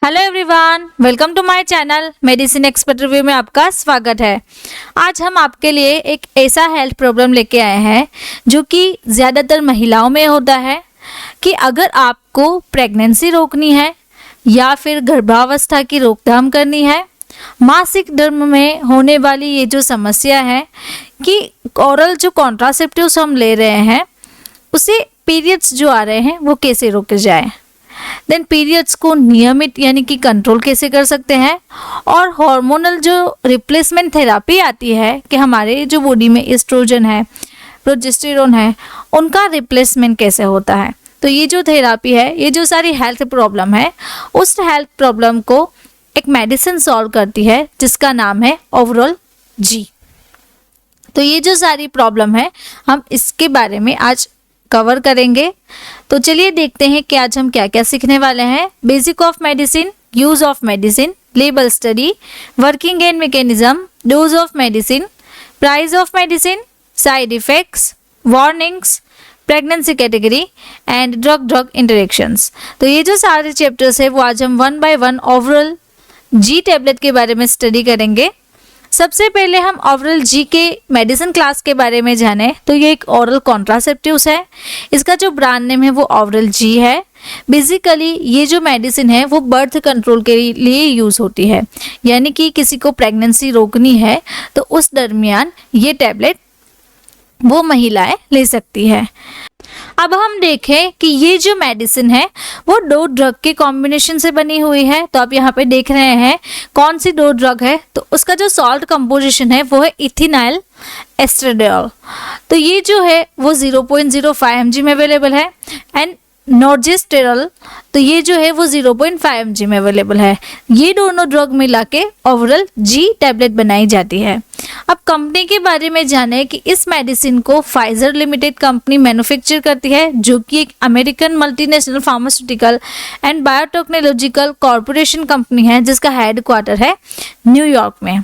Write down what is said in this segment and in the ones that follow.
Hello everyone, welcome to my channel medicine expert review में आपका स्वागत है। आज हम आपके लिए एक ऐसा हेल्थ प्रॉब्लम लेके आए हैं जो कि ज़्यादातर महिलाओं में होता है कि अगर आपको प्रेगनेंसी रोकनी है या फिर गर्भावस्था की रोकथाम करनी है, मासिक धर्म में होने वाली ये जो समस्या है कि ओरल जो कॉन्ट्रासेप्टिव्स हम ले रहे हैं उसे पीरियड्स जो आ रहे हैं वो कैसे रोके जाए, देन पीरियड्स को नियमित यानी कि कंट्रोल कैसे कर सकते हैं, और हार्मोनल जो रिप्लेसमेंट थेरापी आती है कि हमारे जो बॉडी में एस्ट्रोजन है, प्रोजेस्टेरोन है, उनका रिप्लेसमेंट कैसे होता है। तो ये जो थेरापी है, ये जो सारी हेल्थ प्रॉब्लम है, उस हेल्थ प्रॉब्लम को एक मेडिसिन सॉल्व करती है जिसका नाम है ओवरऑल जी। तो ये जो सारी प्रॉब्लम है हम इसके बारे में आज कवर करेंगे। तो चलिए देखते हैं कि आज हम क्या क्या सीखने वाले हैं। Basic of medicine, use of medicine, label study, working and mechanism, dose of medicine, price of medicine, side effects, warnings, pregnancy category and drug interactions. तो ये जो सारे चैप्टर्स है वो आज हम one by one overall ji tablet के बारे में स्टडी करेंगे। सबसे पहले हम ओरल जी के मेडिसिन क्लास के बारे में जाने तो ये एक ओरल कॉन्ट्रासेप्टिव्स है। इसका जो ब्रांड नेम है वो ओरल जी है। बेसिकली ये जो मेडिसिन है वो बर्थ कंट्रोल के लिए यूज़ होती है, यानी कि किसी को प्रेगनेंसी रोकनी है तो उस दरमियान ये टैबलेट वो महिलाएं ले सकती है। अब हम देखें कि ये जो मेडिसिन है वो दो ड्रग के कॉम्बिनेशन से बनी हुई है। तो आप यहाँ पे देख रहे हैं कौन सी दो ड्रग है, तो उसका जो सॉल्ट कंपोजिशन है वो है इथिनाइल एस्ट्रेडियोल। तो ये जो है वो 0.05 mg में अवेलेबल है, एंड नॉर्जेस्टेरॉल तो ये जो है वो 0.5 mg में अवेलेबल है। ये दोनों ड्रग मिला के ओवरऑल जी टैबलेट बनाई जाती है। अब कंपनी के बारे में जाने कि इस मेडिसिन को फाइजर लिमिटेड कंपनी मैन्युफैक्चर करती है, जो कि एक American multinational pharmaceutical and biotechnological corporation company है जिसका हेडक्वार्टर है न्यूयॉर्क में।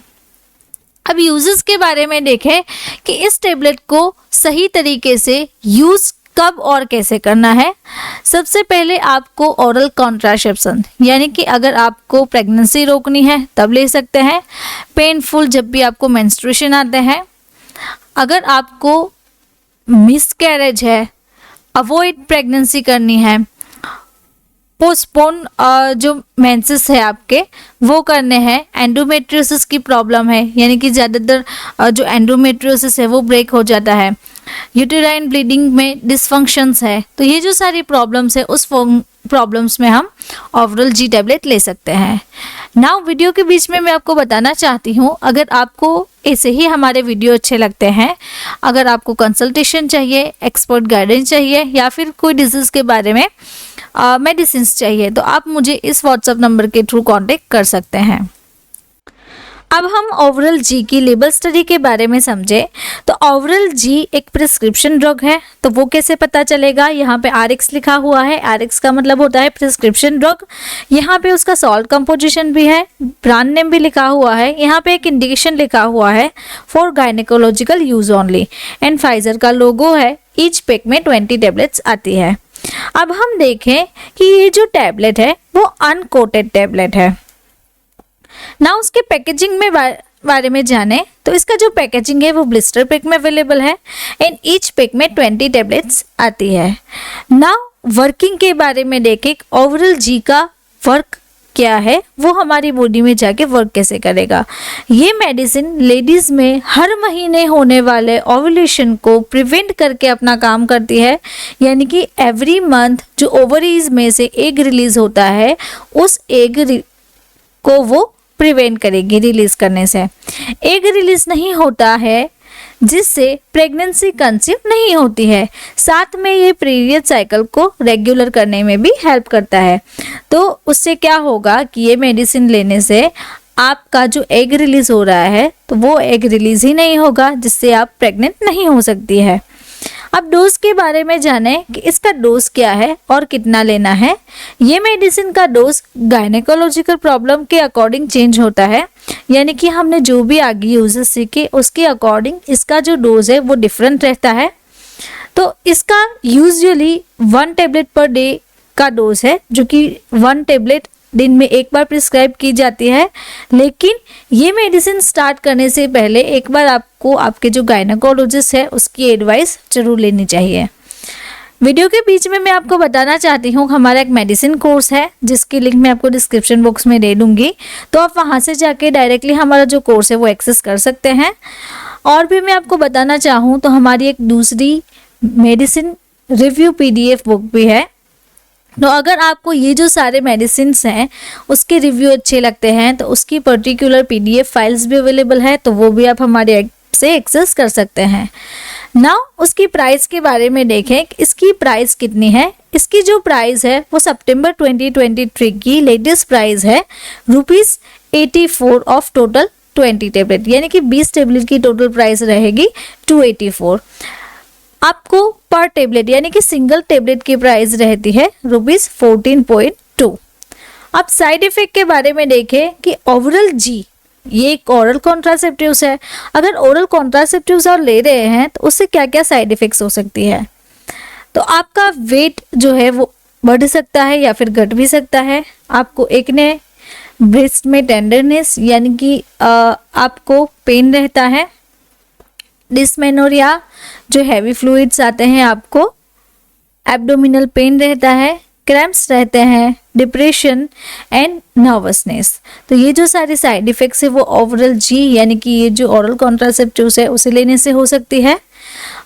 अब यूजेस के बारे में देखें कि इस टैबलेट को सही तरीके से यूज कब और कैसे करना है। सबसे पहले आपको ओरल कॉन्ट्रासेप्शन यानी कि अगर आपको प्रेगनेंसी रोकनी है तब ले सकते हैं। पेनफुल जब भी आपको मेंस्ट्रुएशन आते हैं, अगर आपको मिसकैरेज है, अवॉइड प्रेगनेंसी करनी है, पोस्टपोन जो मेंसेस है आपके वो करने हैं, एंडोमेट्रियोसिस की प्रॉब्लम है यानी कि ज़्यादातर जो एंडोमेट्रियोसिस है वो ब्रेक हो जाता है, यूटेराइन ब्लीडिंग में डिसफंक्शंस है, तो ये जो सारी प्रॉब्लम्स है उस प्रॉब्लम्स में हम ओवरऑल जी टैबलेट ले सकते हैं। नाउ वीडियो के बीच में मैं आपको बताना चाहती हूँ, अगर आपको ऐसे ही हमारे वीडियो अच्छे लगते हैं, अगर आपको कंसल्टेशन चाहिए, एक्सपर्ट गाइडेंस चाहिए या फिर कोई डिजीज़ के बारे में मेडिसिन चाहिए, तो आप मुझे इस व्हाट्सएप नंबर के थ्रू कांटेक्ट कर सकते हैं। अब हम ओवरऑल जी की लेबल स्टडी के बारे में समझे तो ओवरऑल जी एक प्रिस्क्रिप्शन ड्रग है। तो वो कैसे पता चलेगा, यहाँ पे RX लिखा हुआ है, RX का मतलब होता है प्रिस्क्रिप्शन ड्रग। यहाँ पे उसका सॉल्ट कंपोजिशन भी है, ब्रांड नेम भी लिखा हुआ है, यहाँ पे एक इंडिकेशन लिखा हुआ है for gynaecological use only, and Pfizer का लोगो है। ईच पैक में 20 टैबलेट्स आती है। अब हम देखें कि ये जो टैबलेट है वो अनकोटेड टैबलेट है ना। उसके पैकेजिंग में बारे में जाने तो इसका जो पैकेजिंग है वो ब्लिस्टर पैक में अवेलेबल है, एंड ईच पैक में 20 टैबलेट्स आती है। ना वर्किंग के बारे में देखें ओवरऑल जी का वर्क क्या है, वो हमारी बॉडी में जाके वर्क कैसे करेगा। ये मेडिसिन लेडीज़ में हर महीने होने वाले ओव्यूलेशन को प्रिवेंट करके अपना काम करती है, यानी कि एवरी मंथ जो ओवरीज में से एग रिलीज होता है उस एग को वो प्रिवेंट करेगी रिलीज करने से। एग रिलीज नहीं होता है जिससे प्रेगनेंसी कंसीव नहीं होती है, साथ में ये पीरियड साइकिल को रेगुलर करने में भी हेल्प करता है। तो उससे क्या होगा कि ये मेडिसिन लेने से आपका जो एग रिलीज हो रहा है तो वो एग रिलीज ही नहीं होगा, जिससे आप प्रेग्नेंट नहीं हो सकती है। अब डोज के बारे में जाने कि इसका डोज क्या है और कितना लेना है। ये मेडिसिन का डोज गायनेकोलॉजिकल प्रॉब्लम के अकॉर्डिंग चेंज होता है, यानी कि हमने जो भी आगे यूजेस सीखे उसके अकॉर्डिंग इसका जो डोज है वो डिफरेंट रहता है। तो इसका यूजुअली 1 टैबलेट पर डे का डोज है, जो कि 1 टैबलेट दिन में एक बार प्रिस्क्राइब की जाती है, लेकिन ये मेडिसिन स्टार्ट करने से पहले एक बार आपको आपके जो गायनेकोलॉजिस्ट है उसकी एडवाइस जरूर लेनी चाहिए। वीडियो के बीच में मैं आपको बताना चाहती हूँ हमारा एक मेडिसिन कोर्स है जिसकी लिंक मैं आपको डिस्क्रिप्शन बॉक्स में दे दूँगी, तो आप वहाँ से जाके डायरेक्टली हमारा जो कोर्स है वो एक्सेस कर सकते हैं। और भी मैं आपको बताना चाहूँ तो हमारी एक दूसरी मेडिसिन रिव्यू PDF बुक भी है। तो अगर आपको ये जो सारे मेडिसिन हैं उसके रिव्यू अच्छे लगते हैं तो उसकी पर्टिकुलर PDF फाइल्स भी अवेलेबल है, तो वो भी आप हमारे ऐप से एक्सेस कर सकते हैं। नाउ उसकी प्राइस के बारे में देखें कि इसकी प्राइस कितनी है। इसकी जो प्राइस है वो सितंबर 2023 की लेटेस्ट प्राइस है ₹84 ऑफ टोटल 20 टेबलेट, यानी कि 20 टेबलेट की टोटल प्राइस रहेगी 284। आपको पर टेबलेट यानी कि सिंगल टेबलेट की प्राइस रहती है ₹14.2। अब साइड इफेक्ट के बारे में देखें कि ओवरल जी ये एक ओरल कॉन्ट्रासेप्टिव्स है। अगर ओरल कॉन्ट्रासेप्टिव्स और ले रहे हैं तो उससे क्या क्या साइड इफेक्ट्स हो सकती है, तो आपका वेट जो है वो बढ़ सकता है या फिर घट भी सकता है। आपको एकने, ब्रेस्ट में टेंडरनेस यानी कि आपको पेन रहता है, डिस्मेनोरिया जो हैवी फ्लूइड्स आते हैं, आपको एब्डोमिनल पेन रहता है, क्रैम्प्स रहते हैं, डिप्रेशन एंड नर्वसनेस। तो ये जो सारे साइड इफेक्ट्स है वो ओवरल जी यानी कि ये जो ओरल कॉन्ट्रासेप्टिव्स है उसे लेने से हो सकती है।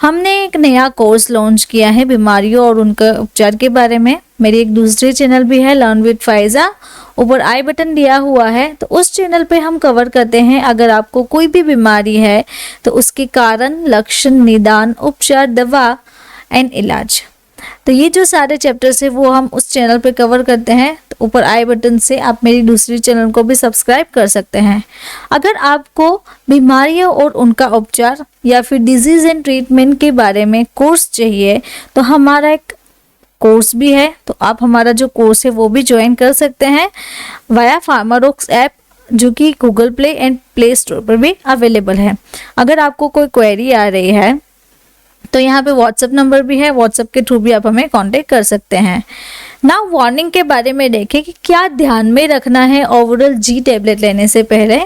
हमने एक नया कोर्स लॉन्च किया है बीमारियों और उनका उपचार के बारे में। मेरी एक दूसरी चैनल भी है लर्न विद फाइजा, ऊपर आई बटन दिया हुआ है, तो उस चैनल पे हम कवर करते हैं अगर आपको कोई भी बीमारी है तो उसके कारण, लक्षण, निदान, उपचार, दवा एंड इलाज। तो ये जो सारे चैप्टर्स है वो हम उस चैनल पे कवर करते हैं, तो ऊपर आई बटन से आप मेरी दूसरी चैनल को भी सब्सक्राइब कर सकते हैं। अगर आपको बीमारियों और उनका उपचार या फिर डिजीज एंड ट्रीटमेंट के बारे में कोर्स चाहिए तो हमारा एक कोर्स भी है, तो आप हमारा जो कोर्स है वो भी ज्वाइन कर सकते हैं वाया फार्मारोक्स ऐप, जो कि Google play and play store पर भी अवेलेबल है। अगर आपको कोई क्वेरी आ रही है तो यहाँ पे व्हाट्सएप नंबर भी है, व्हाट्सएप के थ्रू भी आप हमें कांटेक्ट कर सकते हैं। नाउ वार्निंग के बारे में देखें कि क्या ध्यान में रखना है ओवरल जी टेबलेट लेने से पहले।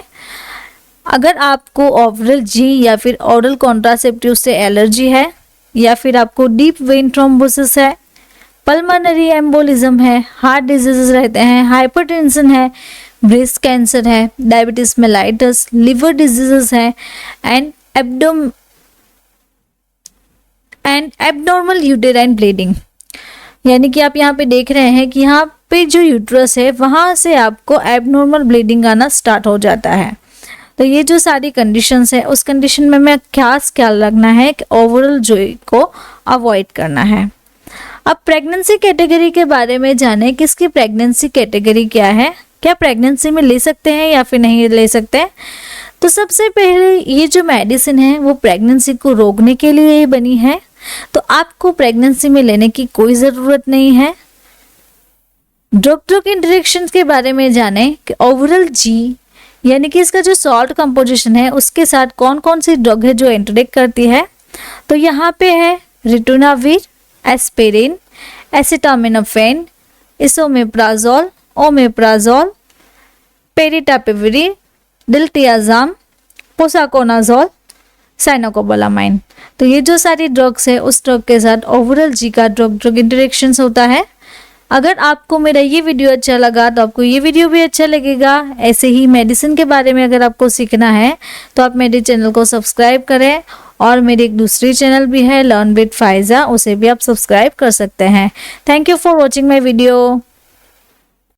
अगर आपको ओवरल जी या फिर ओरल कॉन्ट्रासेप्टिव से एलर्जी है, या फिर आपको डीप वेन थ्रोम्बोसिस है, पल्मोनरी एम्बोलिज्म है, हार्ट डिजीजेस रहते हैं, हाइपरटेंशन है, ब्रेस्ट कैंसर है, डायबिटीज मेलाइटस, लिवर डिजीजेस है एंड एब्नॉर्मल यूटेराइन ब्लीडिंग, यानी कि आप यहाँ पे देख रहे हैं कि यहाँ पे जो यूट्रस है वहाँ से आपको एब्नॉर्मल ब्लीडिंग आना स्टार्ट हो जाता है। तो ये जो सारी कंडीशंस है उस कंडीशन में हमें खास ख्याल रखना है कि ओवरल जोई को अवॉइड करना है। अब प्रेगनेंसी कैटेगरी के बारे में जाने कि इसकी प्रेगनेंसी कैटेगरी क्या है, क्या प्रेगनेंसी में ले सकते हैं या फिर नहीं ले सकते। तो सबसे पहले ये जो मेडिसिन है वो प्रेगनेंसी को रोकने के लिए ही बनी है, तो आपको प्रेगनेंसी में लेने की कोई ज़रूरत नहीं है। ड्रग इंटरेक्शंस के बारे में जाने कि ओवरल जी यानी कि इसका जो सॉल्ट कंपोजिशन है उसके साथ कौन कौन सी ड्रग है जो इंटरेक्ट करती है। तो यहाँ पे है ritonavir, aspirin, acetaminophen, esomeprazole, omeprazole, paritaprevir, diltiazem, posaconazole, cyanocobalamin. तो ये जो सारी ड्रग्स है उस ड्रग के साथ ओवरल जी का ड्रग इंटरेक्शंस होता है। अगर आपको मेरा ये वीडियो अच्छा लगा तो आपको ये वीडियो भी अच्छा लगेगा। ऐसे ही मेडिसिन के बारे में अगर आपको सीखना है तो आप मेरे चैनल को सब्सक्राइब करें, और मेरी एक दूसरी चैनल भी है लर्न विद फाइजा, उसे भी आप सब्सक्राइब कर सकते हैं। Thank you for watching my video.